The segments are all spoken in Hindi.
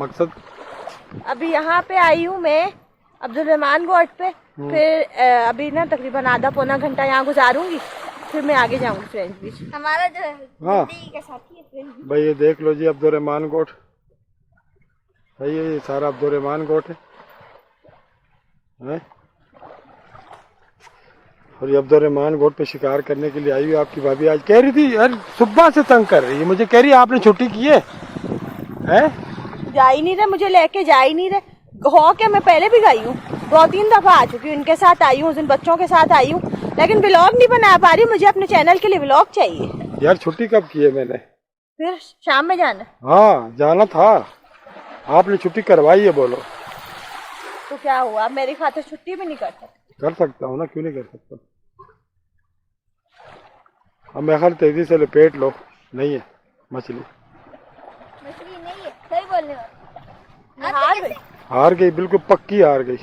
मकसद? अभी यहाँ पे आई हूँ मैं अब्दुल रहमान गोट पे, फिर अभी ना तकरीबन आधा पौना घंटा यहाँ गुजारूंगी, फिर मैं आगे जाऊंगी फ्रेंड्स बीच। हमारा जो है हाँ का साथी है फ्रेंड्स। भाई ये देख लो जी अब्दुल रहमान गोट, भाई ये सारा अब्दुल रहमान गोट है? और ये अब्दुल रहमान गोट पे शिकार करने के लिए आई हुई आपकी भाभी। आज कह रही थी यार सुबह से तंग कर रही है मुझे, कह रही है आपने छुट्टी की है? जा ही नहीं रहे, मुझे लेके जा ही नहीं रहे। हो के मैं पहले भी गई हूँ, 2-3 दफा आ चुकी हूँ, इनके साथ आई हूँ, उन बच्चों के साथ आई हूँ, लेकिन व्लॉग नहीं बना पा रही। मुझे अपने चैनल के लिए व्लॉग चाहिए। यार छुट्टी कब की है मैंने? फिर शाम में जाना। हाँ जाना था, आपने छुट्टी करवाई है बोलो। तो क्या हुआ, आप मेरी खातिर छुट्टी भी नहीं कर सकते? कर सकता हूँ ना, क्यों नहीं कर सकता। अब मैं खैर तेजी से लपेट लो, नहीं है मछली। मछली नहीं है, सही बोलने वाला। हार गई, बिल्कुल पक्की हार गई।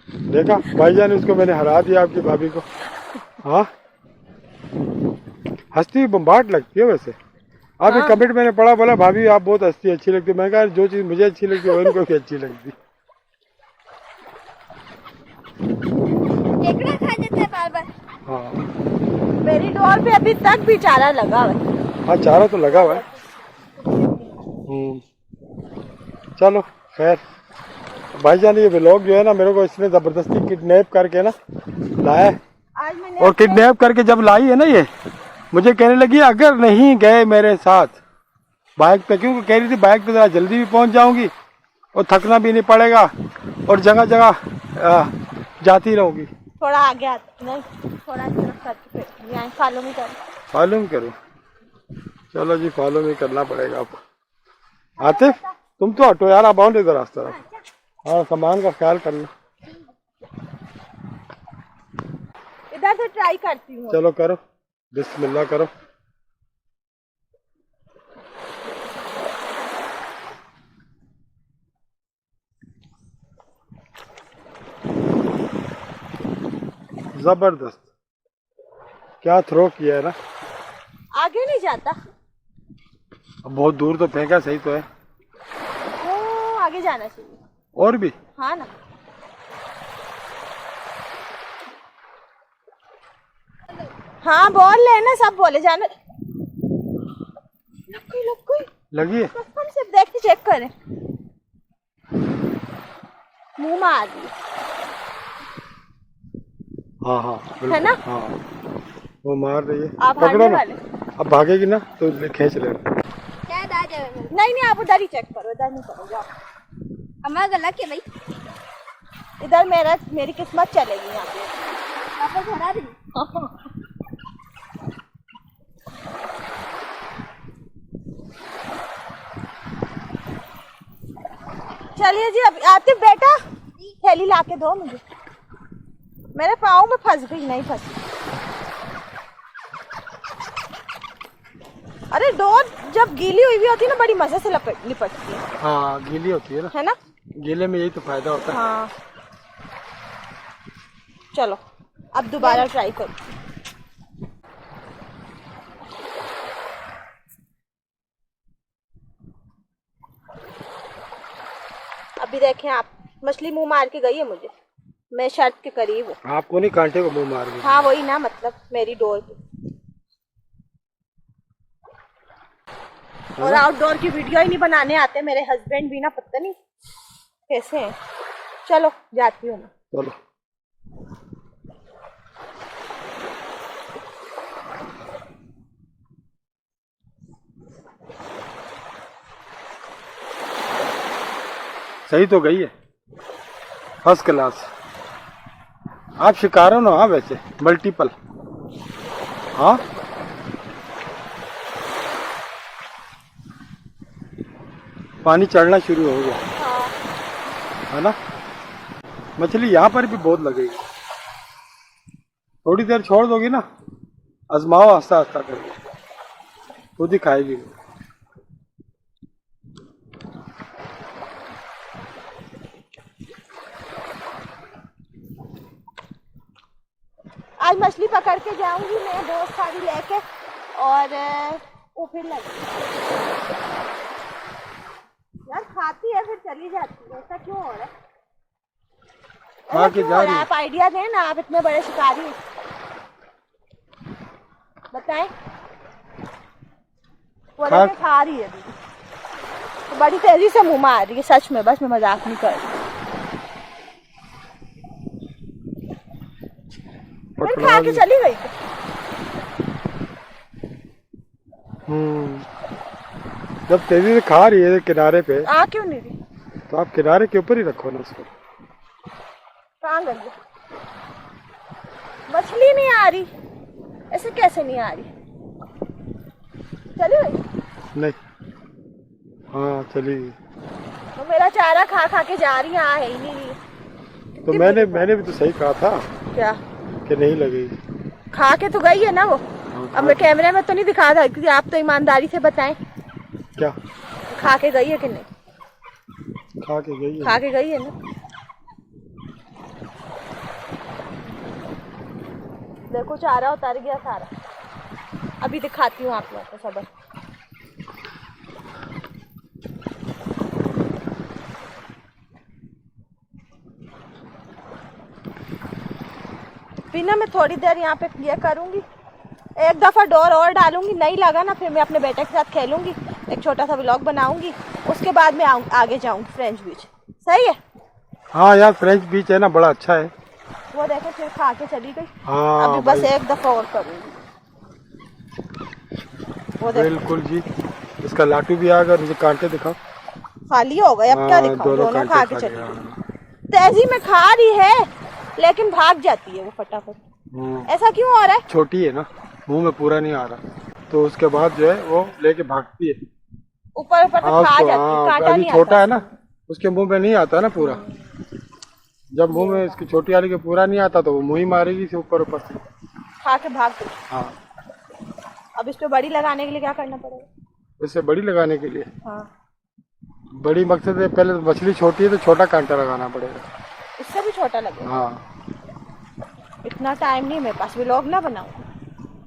देखा भाईजान, उसको मैंने हरा दिया आपकी भाभी को। हाँ हंसती हुई बम्बाट लगती है वैसे। आप एक कमेंट मैंने पढ़ा, बोला भाभी आप बहुत हंसती अच्छी लगती है। मैं कहा जो चीज मुझे अच्छी लगती है उनको भी अच्छी लगती। केकड़ा खा जाता है बार बार। हाँ मेरी डोर पे अभी तक भी चारा लगा हुआ है। हाँ चारा तो लगा हुआ है। चलो खैर भाईजान, ये व्लॉग जो है ना मेरे को इसने जबरदस्ती किडनैप करके ना लाया है। आज मैंने और किडनैप करके जब लाई है ना ये, मुझे कहने लगी अगर नहीं गए मेरे साथ बाइक पे, क्योंकि कह रही थी बाइक पे जरा जल्दी भी पहुंच जाऊंगी और थकना भी नहीं पड़ेगा और जगह जगह जाती रहूंगी। थोड़ा आगे नहीं, थोड़ा तरफ करके यहाँ फॉलो में करो। फॉलो में करो? चलो जी फॉलो में करना पड़ेगा आपको। आतिफ तुम तो हटो यार, आप आओ इधर रास्ता। हाँ सामान का ख्याल करना। इधर से ट्राई करती हूँ। चलो करो, बिस्मिल्लाह करो। जबरदस्त, क्या थ्रो किया है ना। आगे नहीं जाता, अब बहुत दूर तो फेंका, सही तो है। वो आगे जाना चाहिए और भी? हाँ ना। हाँ बोल लेना, सब बोले जाना। लगी है? हम सिर्फ देख के चेक करें, मुंह में आ रही हाँ हाँ है ना। हाँ वो मार रही है, आप पकड़ो ना। वाले। अब भागेगी ना तो खींच ले। नहीं नहीं, आप उधर ही चेक करो, इधर नहीं करोगे आप। हमारा गला के भाई, इधर मेरी किस्मत चलेगी यहाँ पे। वापस हरा दी। चलिए जी, अब आतिफ बेटा थैली ला के दो मुझे, मेरे पाँव में फंस गई। नहीं फंसी। अरे डोर जब गीली हुई होती है ना, बड़ी मजे से लिपटती है। हाँ गीली होती है ना, गीले में यही तो फायदा होता है। हाँ चलो अब दोबारा ट्राई करो। अभी देखें आप, मछली मुंह मार के गई है मुझे, मैं शर्त के करीब हूँ। आपको नहीं, कांटे को मुंह मार गई। हाँ वही ना, मतलब मेरी डोर पे। और आउटडोर की वीडियो ही नहीं बनाने आते मेरे हस्बैंड भी ना, पता नहीं कैसे हैं। चलो जाती हूँ मैं। चलो सही तो गई है, फर्स्ट क्लास। आप शिकार हो ना? हाँ वैसे मल्टीपल। हाँ पानी चढ़ना शुरू हो गया है ना। मछली यहाँ पर भी बहुत लगेगी, थोड़ी देर छोड़ दोगी ना, आजमाओ आस्ता आस्ता करके, खुद ही खाएगी। आज मछली पकड़ के जाऊंगी मैं, दोस्त सारी लेके, और वो फिर लगी यार खाते है फिर चली जाती है, ऐसा क्यों हो रहा है? खा के जा रही है। आप आइडिया दें ना, आप इतने बड़े शिकारी बताएं। बोले कि खा रही है दीदी, तो बड़ी तेजी से मुंह मार रही है, सच में, बस मैं मजाक नहीं कर रही। फिर खा के चली गई। जब तेजी से खा रही है किनारे पे, आ क्यों नहीं रही? तो आप किनारे के ऊपर ही रखो ना उसको। कहाँ गई? मछली नहीं आ रही, ऐसे कैसे नहीं आ रही? चली गई? नहीं, हाँ चली गई। तो मेरा चारा खा खा के जा रही है, आ है ही नहीं रही। तो मैंने भी तो सही कहा था क्या कि नहीं लगेगी। खा के तो गई है ना वो। अब मैं कैमरे में तो नहीं दिखा रहा, क्योंकि आप तो ईमानदारी से बताएं। क्या खा के गई है कि नहीं? खा के गई है। खा के गई है ना। देखो चारा उतर गया सारा। अभी दिखाती हूँ आप लोगों को सबर। बिना मैं थोड़ी देर यहाँ पे क्लियर करूंगी, एक दफा डोर और डालूंगी, नहीं लगा ना फिर मैं अपने बेटे के साथ खेलूंगी, एक छोटा सा व्लॉग बनाऊंगी, उसके बाद मैं आगे जाऊंगी फ्रेंच बीच। सही है? हाँ यार, फ्रेंच बीच है ना, बड़ा अच्छा है। वो देखे फिर खा के चली गई। हाँ अभी बस एक दफा और करूंगी। वो बिल्कुल जी। इसका लाटू भी आ गया, मुझे कांटे दिखाओ। खाली हो गए, अब क्या दिखाऊं? दोनों खा के चली गई। तेजी में खा रही है लेकिन भाग जाती है वो फटाफट। ऐसा क्यों हो रहा है? छोटी है ना, मुंह में पूरा नहीं आ रहा, तो उसके बाद जो है वो लेके भागती है ऊपर ऊपर तक खा जाती है, कांटा नहीं आता। छोटा है ना, उसके मुंह में नहीं आता ना पूरा। जब मुंह में इसकी छोटी वाली के पूरा नहीं आता तो वो मुंह ही मारेगी से ऊपर ऊपर से खा के भाग गई। हाँ। अब इस पे बड़ी लगाने के लिए क्या करना पड़ेगा? इससे बड़ी लगाने के लिए हाँ। बड़ी मकसद है, पहले मछली छोटी है तो छोटा कांटा लगाना पड़ेगा। इससे भी छोटा लगेगा? हाँ। इतना टाइम नहीं मेरे पास, व्लॉग ना बनाऊं,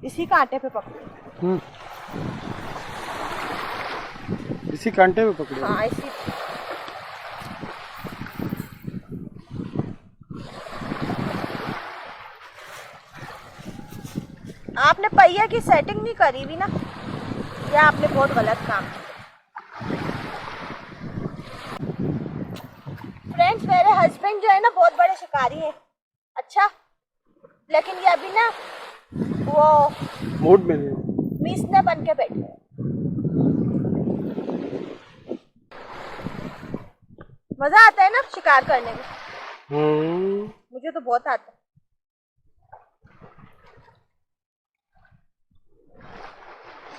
इसी कांटे पे पकड़ो। इसी कांटे पे पकड़ो। हाँ इसी। आपने पहिया की सेटिंग नहीं करी हुई ना, या आपने बहुत गलत काम किया। फ्रेंड्स, मेरे हस्बैंड जो है ना बहुत बड़े शिकारी हैं। अच्छा, लेकिन ये अभी ना वो मूड में नहीं, मीसने बन के बैठे हैं। मजा आता है ना शिकार करने में? मुझे तो बहुत आता है।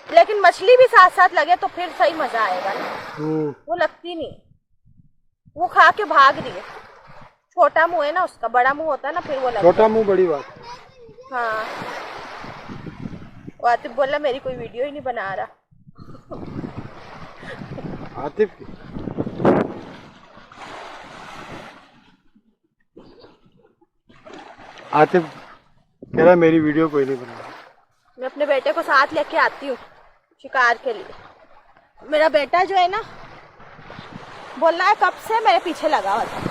लेकिन मछली भी साथ साथ लगे तो फिर सही मजा आएगा ना। वो लगती नहीं, वो खा के भाग रही है। छोटा मुंह है ना उसका, बड़ा मुंह होता है ना फिर वो लगता है। छोटा मुंह बड़ी बात। हाँ, वो आतिफ बोला मेरी कोई वीडियो ही नहीं बना रहा। आतिफ कह रहा है मेरी वीडियो कोई नहीं बना रहा। मैं अपने बेटे को साथ लेके आती हूँ शिकार के लिए। मेरा बेटा जो है ना बोल रहा है कब से मेरे पीछे लगा हुआ था,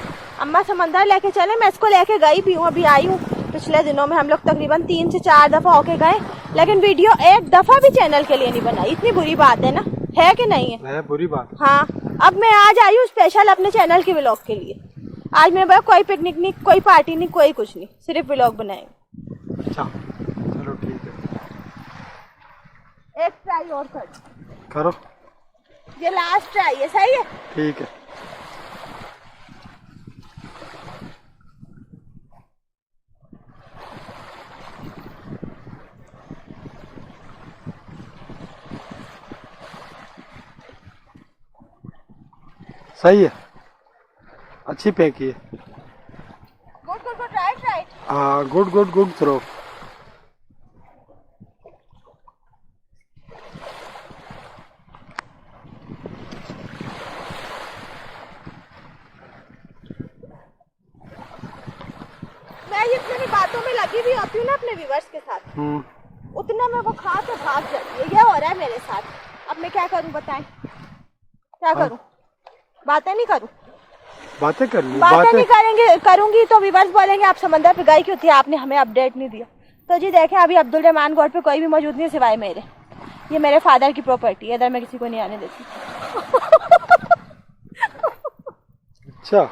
अम्मा समंदर लेके चले। मैं इसको लेके गई भी हूँ, अभी आई हूँ। पिछले दिनों में हम लोग तकरीबन 3 से 4 दफा होके गए, लेकिन वीडियो एक दफा भी चैनल के लिए नहीं बनाई। इतनी बुरी बात है ना, है कि नहीं है? बुरी बात। हाँ, अब मैं आज आई हूँ स्पेशल अपने चैनल के व्लॉग के लिए। आज मेरे पास कोई पिकनिक नहीं, कोई पार्टी नहीं, कोई कुछ नहीं, सिर्फ व्लॉग बनाएंगे। अच्छा चलो ठीक है, एक ट्राई और करो। ये लास्ट ट्राई है, सही है? ठीक है। सही है, अच्छी फेंकी है। Good good good, right right. हाँ, गुड गुड गुड थ्रो। मैं इतनी बातों में लगी भी होती हूँ ना अपने व्यूअर्स के साथ, उतना में वो खा के भाग जाती है। ये हो रहा है मेरे साथ। अब मैं क्या करूँ बताएं, क्या करूँ? बातें नहीं करूँ, बातें कर ली, बातें नहीं करूंगी तो व्यूअर्स बोलेंगे आप समंदर पे गई क्यों थी, आपने हमें अपडेट नहीं दिया। तो जी देखें अभी अब्दुल रहमान गोड पे कोई भी मौजूद नहीं सिवाय मेरे, ये मेरे फादर की प्रॉपर्टी है, इधर मैं किसी को नहीं आने देती। अच्छा